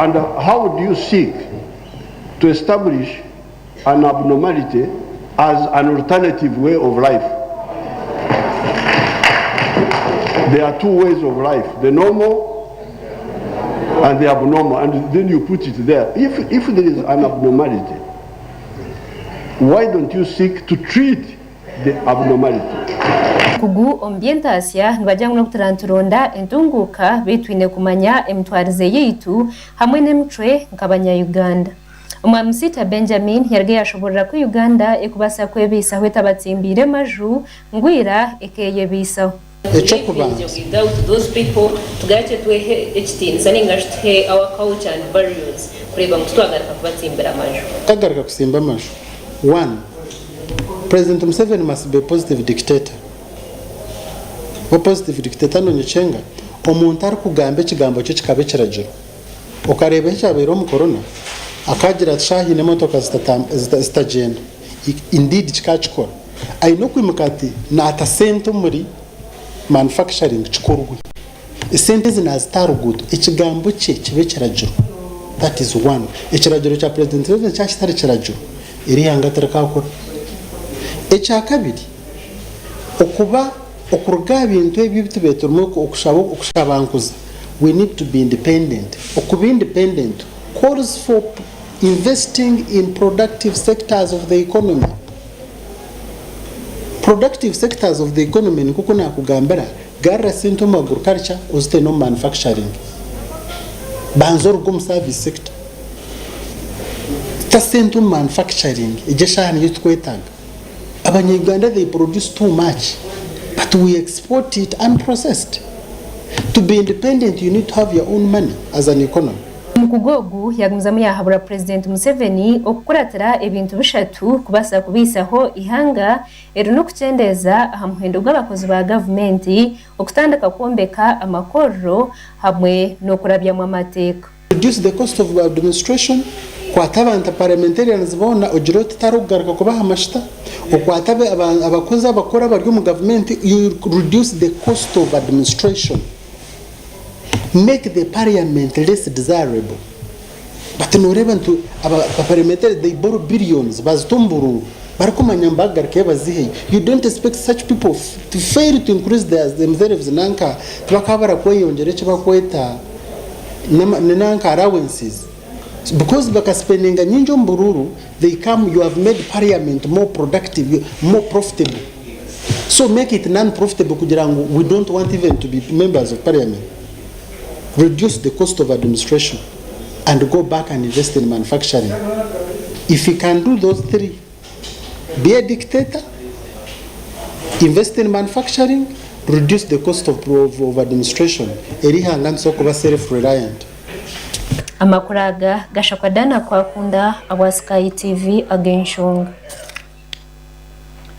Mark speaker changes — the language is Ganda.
Speaker 1: And how do you seek to establish an abnormality as an alternative way of life? There are two ways of life, the normal and the abnormal, and then you put it there. If there is an abnormality, why don't you seek to treat the abnormality?
Speaker 2: Kugu ombientasia nibajyangu kuturanturonda entunguka bitwine kumanya emtwarize yitu hamwe n'emicwe nk'abanya Uganda. Umwamusita Benjamin yarge yashobora ku Uganda ekubasa kwebeisaho etabatsimbire maju ngwira ekeye bisaho.
Speaker 3: Without those people tugache tuhe ekitinza ningashite our culture and values kureba mutwagaruka kubatsimbira maju.
Speaker 4: Tagaruka kusimba maju. 1. President Museveni must be a positive dictator. A positive dictator no nyechenga omuntu ari kugamba ekigambo cyo kikabe kirajiro. Okareba ekyabero mu corona akagira tshahi ne motoka zitagenda. Indeed kikachikora. Aino kwimukati na atasento muri manufacturing chikorwe. Isente zinazitarugudu ekigambo cye kibe kirajiro. That is 1. Ekirajiro cha president Museveni cyashitari kirajiro. Iri hangatara kakora. Ekyakabiri okuba okuruga bintu ebibitubeturmo okushabankuza. We need to be independent. Okuba independent calls for investing in productive sectors of the economy. Productive sectors of the economy nkuko nakugambira garra sinto agriculture uzite no manufacturing. Banzor gum service sector. Tasentum manufacturing ejeshani yitkwetaga. Abanyarwanda they produce too much but we export it unprocessed. To be independent you need to have your own money as an economy.
Speaker 2: Mukugogu yagumzamu yahabura President Museveni okukuratira ebintu bishatu kubasa kubisaho ihanga ero no kucendeza hamhendo bw'abakozi ba government okutandika kwombeka amakorro hamwe no kurabya mu amateka.
Speaker 4: Reduce the cost of administration kwataba parliamentarians bona ojiroti tarugaruka kubaha amashita okwatabe abakozi abakora bari mu government you reduce the cost of administration. Make the parliament less desirable. But no reven to parliamentary they borrow billions bazitumburu barakumanyambaga kebazihe. You don't expect such people to fail to increase themselves nanka twakabara kweyongere kibakweta nanka allowances because baka spending nyinjo mbururu they come you have made parliament more productive more profitable. So make it non-profitable kugirango we don't want even to be members of parliament. Reduce the cost of administration and go back and invest in manufacturing. If you can do those three, be a dictator, invest in manufacturing, reduce the cost of administration. Eriha nganso kuba self-reliant.
Speaker 2: Amakuraga gashakwadana kwa kunda Sky TV agenshonga.